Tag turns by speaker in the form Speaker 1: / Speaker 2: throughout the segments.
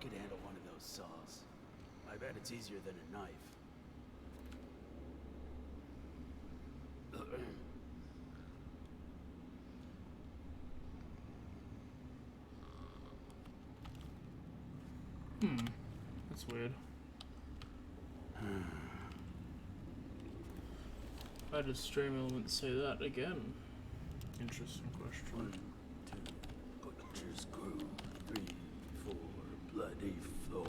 Speaker 1: could handle one of those saws. I bet it's easier than a knife.
Speaker 2: That's weird. Why did stream elements say that again? Interesting question.
Speaker 1: 1, 2, butcher's crew. 3, 4, bloody floor.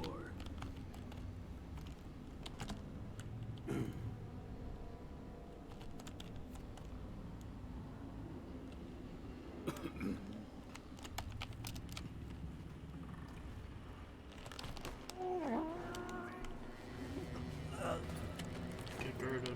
Speaker 2: Get girded.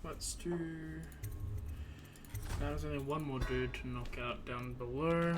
Speaker 2: Let's do... Now there's only one more dude to knock out down below.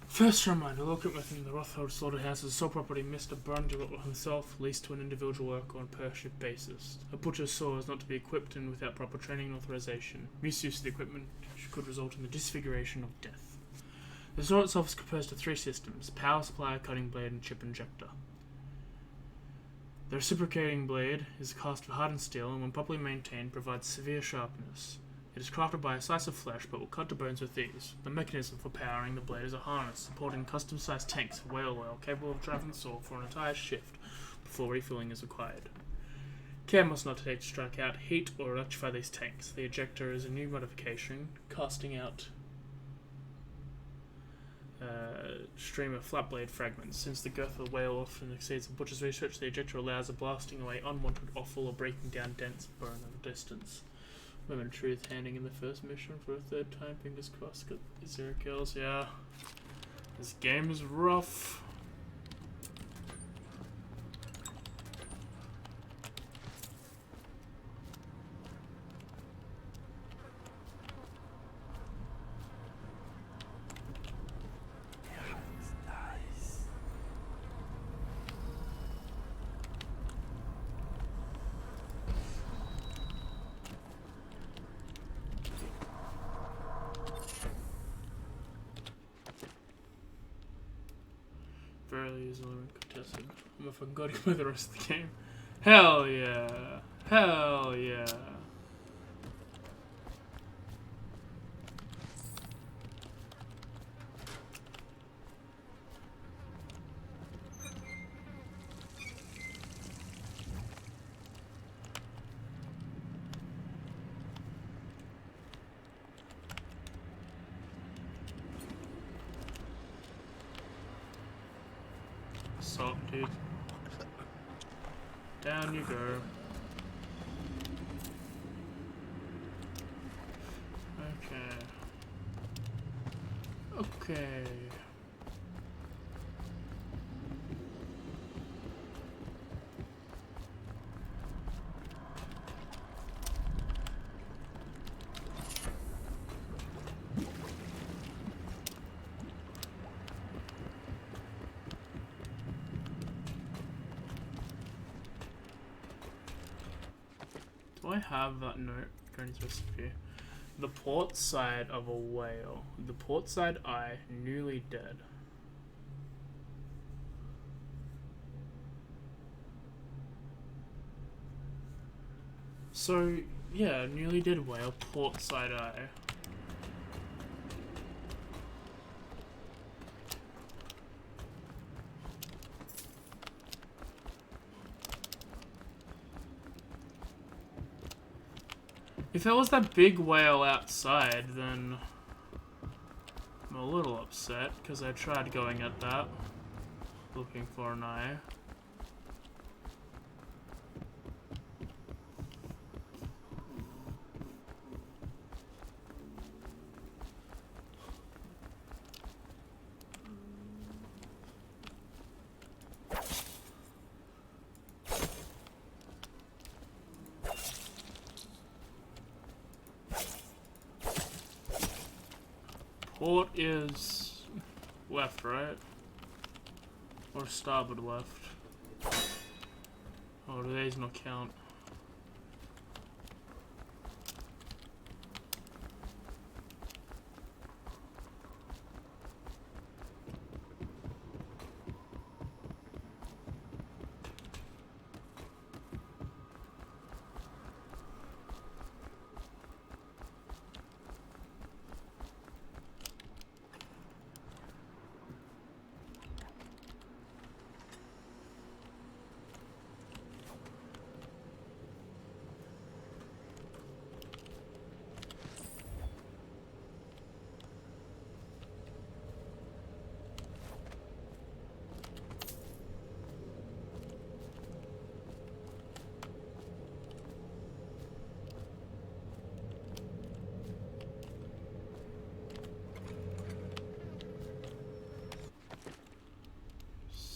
Speaker 2: First reminder, located within the Rothold slaughterhouse is sole property Mr. Brundle himself, leased to an individual worker on a per-shift basis. A butcher's saw is not to be equipped and without proper training and authorization. Misuse of the equipment could result in the disfiguration of death. The saw itself is composed of 3 systems: power supply, cutting blade, and chip injector. The reciprocating blade is cast of hardened steel and when properly maintained provides severe sharpness. It is crafted by a slice of flesh, but will cut to bones with ease. The mechanism for powering the blade is a harness, supporting custom-sized tanks of whale oil capable of driving the saw for an entire shift before refilling is required. Care must not take to strike out, heat, or electrify these tanks. The ejector is a new modification, casting out stream of flat blade fragments. Since the girth of the whale often exceeds the butcher's research, the ejector allows a blasting away unwanted offal or breaking down dense bone at a distance. Moment of truth handing in the first mission for a 3rd time, fingers crossed, got 0 kills, yeah. This game is rough. Fairly easily contested. I'm a fucking goddamn with the rest of the game. Hell yeah! Hell yeah! Salt, dude. Down you go. Okay. Do I have that note? Granny's recipe. The port side of a whale. The port side eye, newly dead. So, yeah, newly dead whale, port side eye. If it was that big whale outside, then I'm a little upset, because I tried going at that, looking for an eye. Port is left, right? Or starboard left? Oh, do these not count?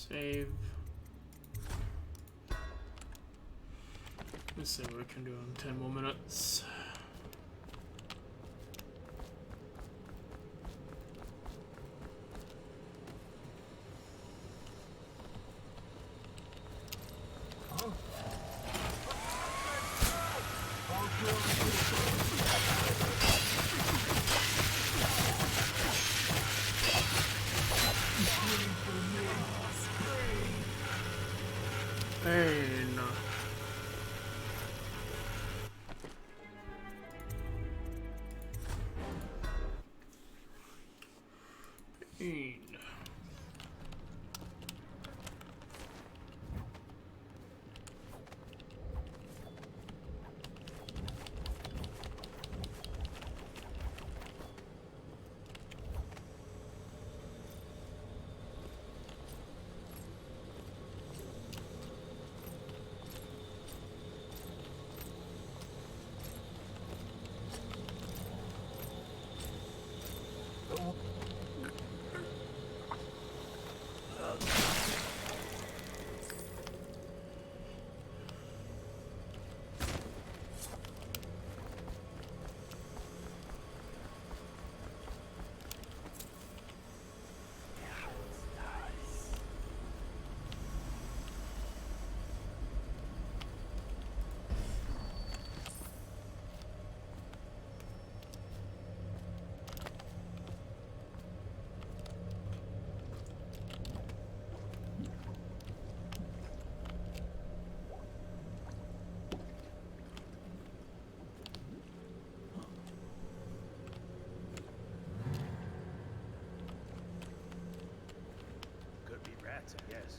Speaker 2: Save. Let's see what we can do in 10 more minutes.
Speaker 1: I guess.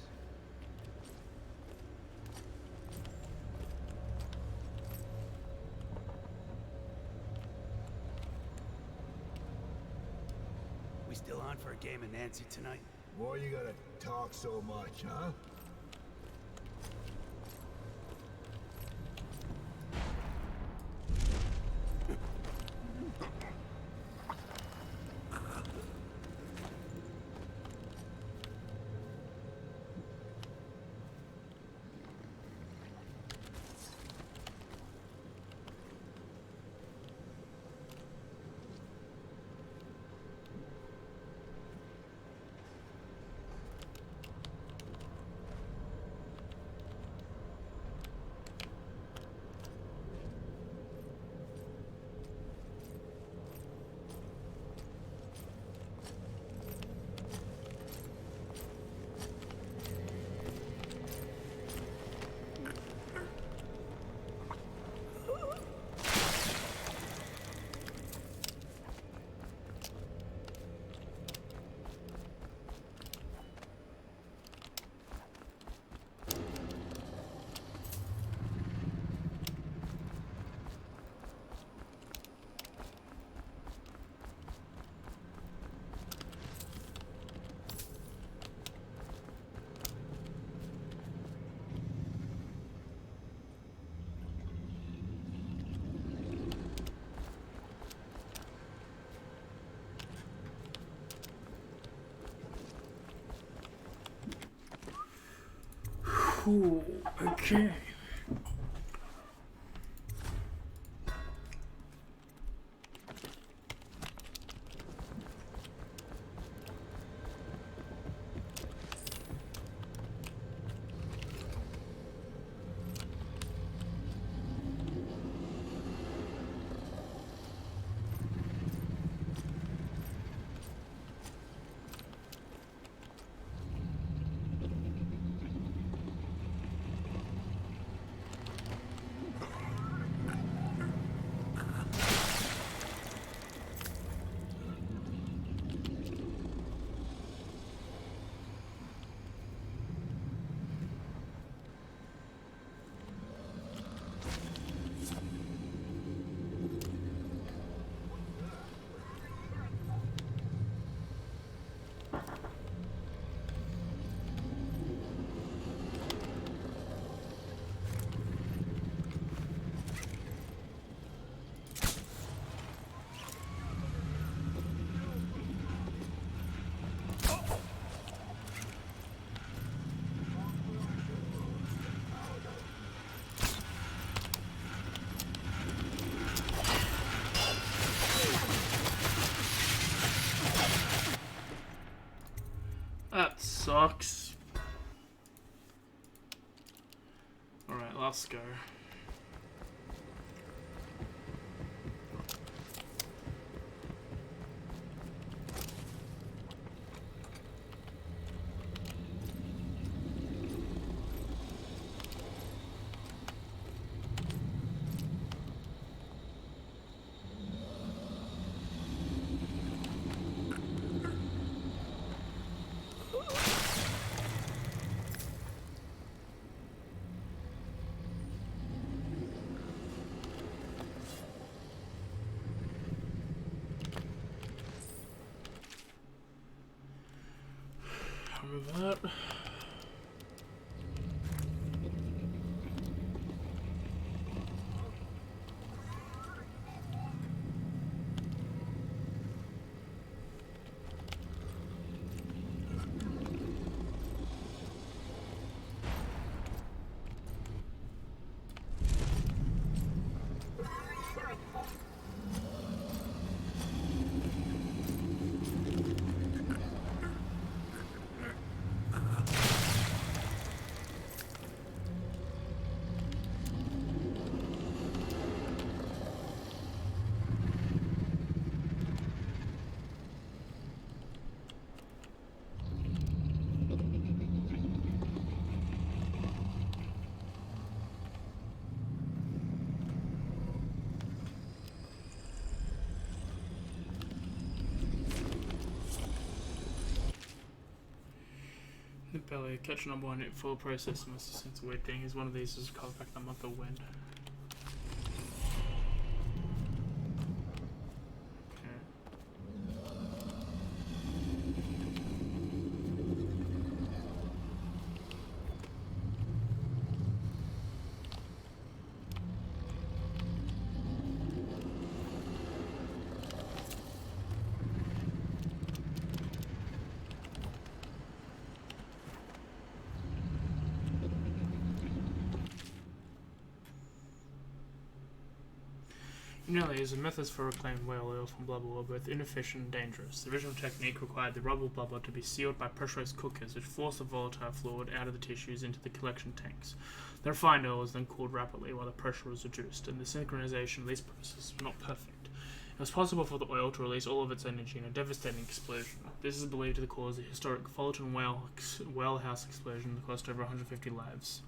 Speaker 1: We still on for a game of Nancy tonight?
Speaker 3: Why you gotta talk so much, huh?
Speaker 2: Cool. Okay. That sucks. Alright, let's go. Remove that. The belly, catch number one, full process must have sense a weird thing. Is one of these is covered back the month of wind. Nearly is a method for reclaimed whale oil from blubber were both inefficient and dangerous. The original technique required the rubble blubber to be sealed by pressurized cookers, which forced the volatile fluid out of the tissues into the collection tanks. The refined oil was then cooled rapidly while the pressure was reduced, and the synchronization of these processes was not perfect. It was possible for the oil to release all of its energy in a devastating explosion. This is believed to cause the historic Fullerton whale house explosion that cost over 150 lives.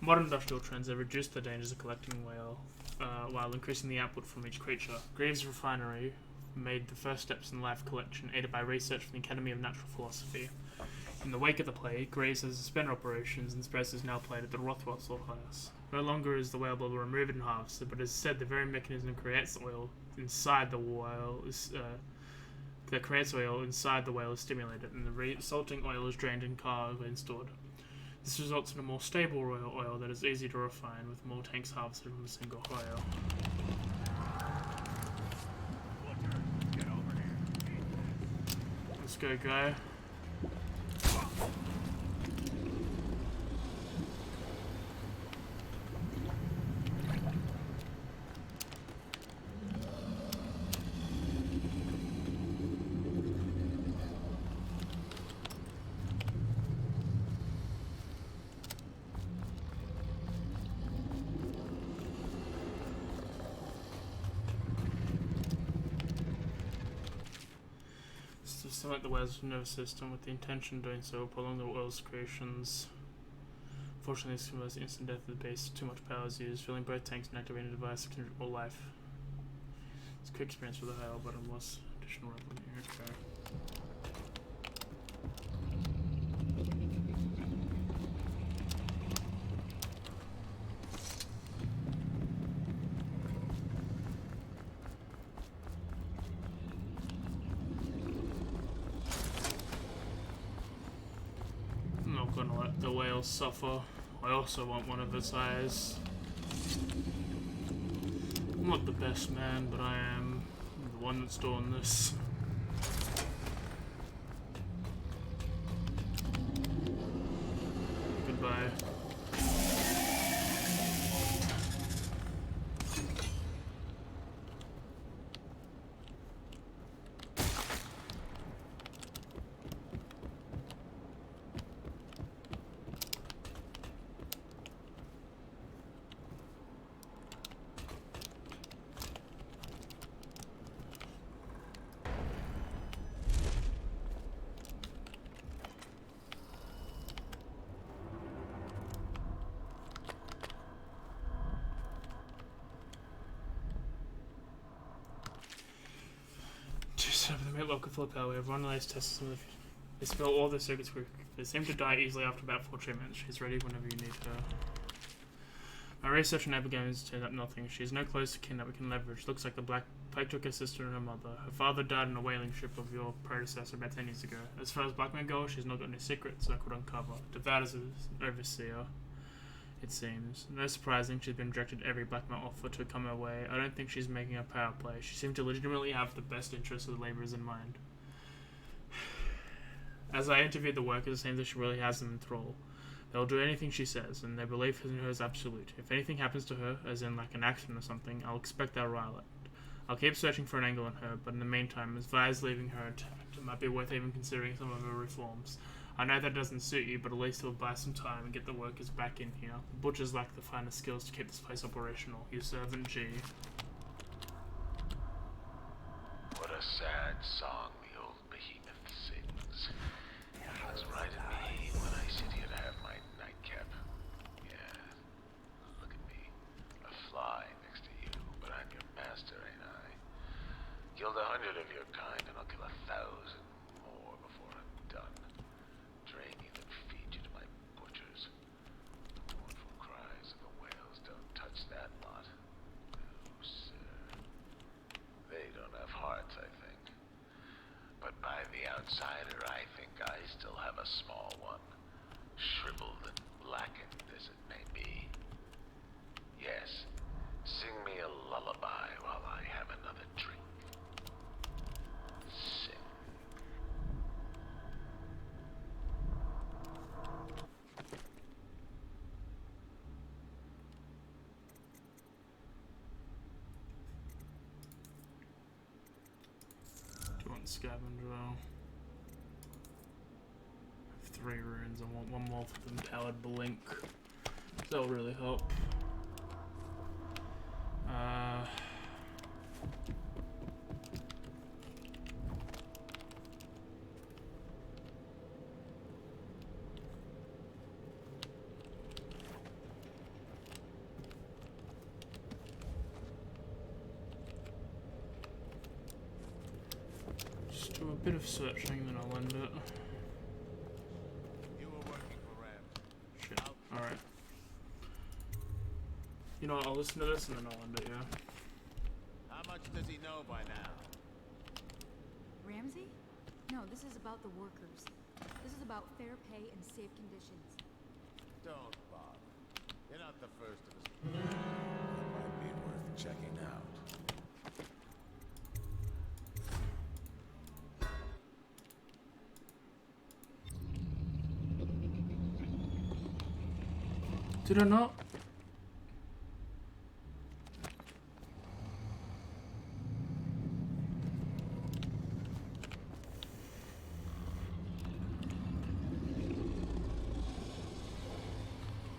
Speaker 2: Modern industrial trends have reduced the dangers of collecting whale while increasing the output from each creature. Greaves Refinery made the first steps in life collection, aided by research from the Academy of Natural Philosophy. In the wake of the plague, Graves has suspended operations and Express is now played at the Rothwell slaughterhouse. No longer is the whale blubber removed and harvested, but as said, the very mechanism that creates oil inside the whale is stimulated, and the resulting oil is drained in cargo and stored. This results in a more stable royal oil that is easy to refine, with more tanks harvested from a single oil. Let's go, guy. stimulate the whale's nervous system with the intention of doing so will prolong the whale's creations. Fortunately, this converts the instant death of the base. Too much power is used, filling both tanks and activating the device to all life. It's a quick experience for the whale, but unless additional revenue. Okay. I'm not gonna let the whale suffer. I also want one of its eyes. I'm not the best man, but I am the one that's doing this. Goodbye. The mate local full of power. We have run the latest tests. They spill all the circuits quick. They seem to die easily after about 4 treatments. She's ready whenever you need her. My research on Abigail has turned up nothing. She has no close kin that we can leverage. Looks like the Black Plague took her sister and her mother. Her father died on a whaling ship of your predecessor about 10 years ago. As far as Blackman goes, she's not got any secrets I could uncover. Devout as an overseer, it seems. No surprising, she's been rejected every Blackman offer to come her way. I don't think she's making a power play. She seemed to legitimately have the best interests of the labourers in mind. As I interviewed the workers, it seems that she really has them in thrall. They'll do anything she says, and their belief in her is absolute. If anything happens to her, as in like an accident or something, I'll expect they'll rile it. I'll keep searching for an angle on her, but in the meantime, as Vi's leaving her intact, it might be worth even considering some of her reforms. I know that doesn't suit you, but at least it'll buy some time and get the workers back in here. The butchers lack the finest skills to keep this place operational. Your servant, G.
Speaker 3: What a sad song the old behemoth sings. It's right at me when I sit here to have my nightcap. Yeah, look at me. A fly next to you, but I'm your master, ain't I? Killed 100 of your kind, and I'll kill 1,000 more before I'm done. Drain you and feed you to my butchers. The mournful cries of the whales don't touch that lot. No, sir. They don't have hearts, I think. But by the outsider, I think I still have a small one. Shriveled and blackened as it may be. Yes, sing me a lullaby while I have another drink. Sing.
Speaker 2: Do you want scavenger? I have 3 runes. I want one more for the empowered blink. That'll really help. Just do a bit of searching, then I'll end it.
Speaker 4: You were working for Ram.
Speaker 2: Shit. Alright. You know what, I'll listen to this and then I'll end it, yeah?
Speaker 4: How much does he know by now?
Speaker 5: Ramsey? No, this is about the workers. This is about fair pay and safe conditions.
Speaker 4: Don't bother. You're not the first of us. It might be worth checking out.
Speaker 2: Did I not?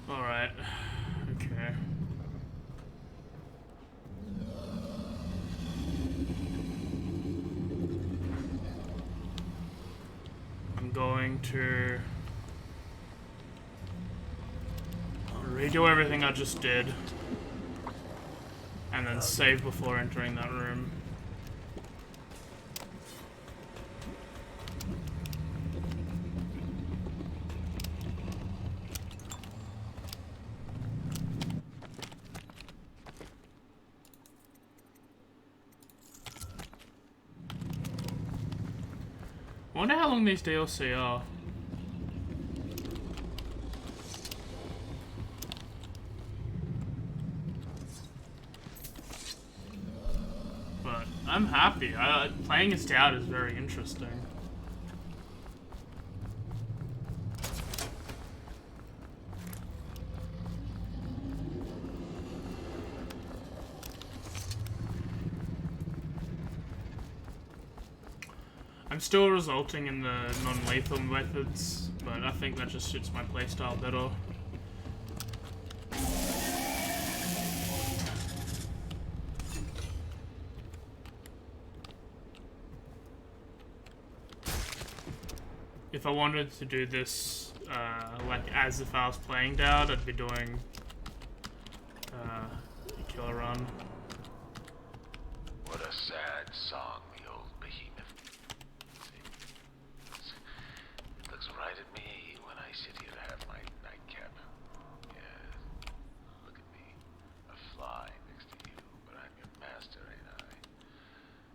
Speaker 2: Alright. Okay. going to redo everything I just did and then save before entering that room. I wonder how long these DLC are. But I'm happy. Playing as Daud is very interesting. I'm still resulting in the non-lethal methods, but I think that just suits my playstyle better. If I wanted to do this, like as if I was playing Daud, I'd be doing a killer run.
Speaker 3: What a sad song the old behemoth sings. It looks right at me when I sit here to have my nightcap. Yes, look at me. A fly next to you, but I'm your master, ain't I?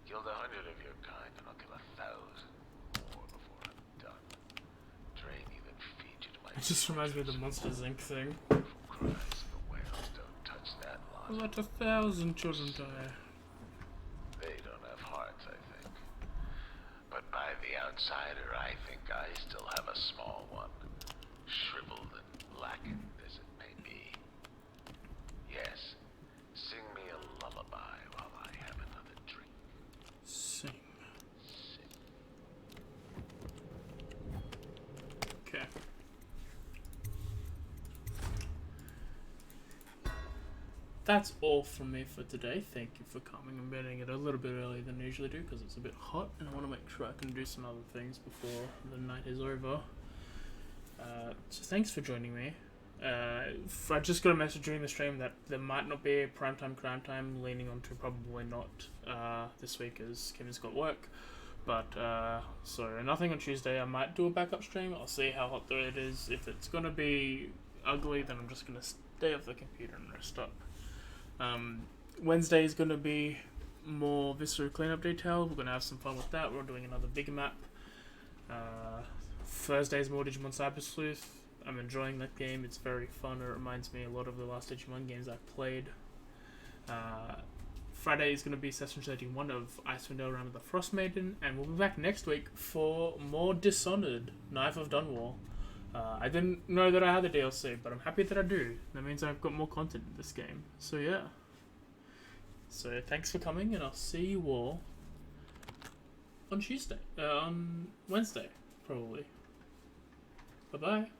Speaker 3: Killed 100 of your kind, and I'll kill 1,000 more before I'm done. Drain you, then feed you to my...
Speaker 2: It just reminds me of the Monsters Inc. thing.
Speaker 3: Cries of the whales, don't touch that lot.
Speaker 2: Let 1,000 children die.
Speaker 3: They don't have hearts, I think. But by the outsider, I think I still have a small one. Shriveled and blackened as it may be. Yes, sing me a lullaby while I have another drink.
Speaker 2: Sing.
Speaker 3: Sing.
Speaker 2: Okay. That's all from me for today. Thank you for coming. I'm getting it a little bit earlier than I usually do because it's a bit hot and I want to make sure I can do some other things before the night is over. So thanks for joining me. I just got a message during the stream that there might not be a primetime crime time, leaning on to probably not this week as Kevin's got work. But so nothing on Tuesday. I might do a backup stream. I'll see how hot it is. If it's gonna be ugly, then I'm just gonna stay off the computer and rest up. Wednesday is going to be more Viscera cleanup detail. We're going to have some fun with that. We're doing another big map. Thursday is more Digimon Cyber Sleuth. I'm enjoying that game. It's very fun. It reminds me a lot of the last Digimon games I've played. Friday is going to be session 31 of Icewind Dale Round of the Frost Maiden. And we'll be back next week for more Dishonored, Knife of Dunwall. I didn't know that I had the DLC, but I'm happy that I do. That means I've got more content in this game. So yeah. So thanks for coming, and I'll see you all on Wednesday, probably. Bye-bye.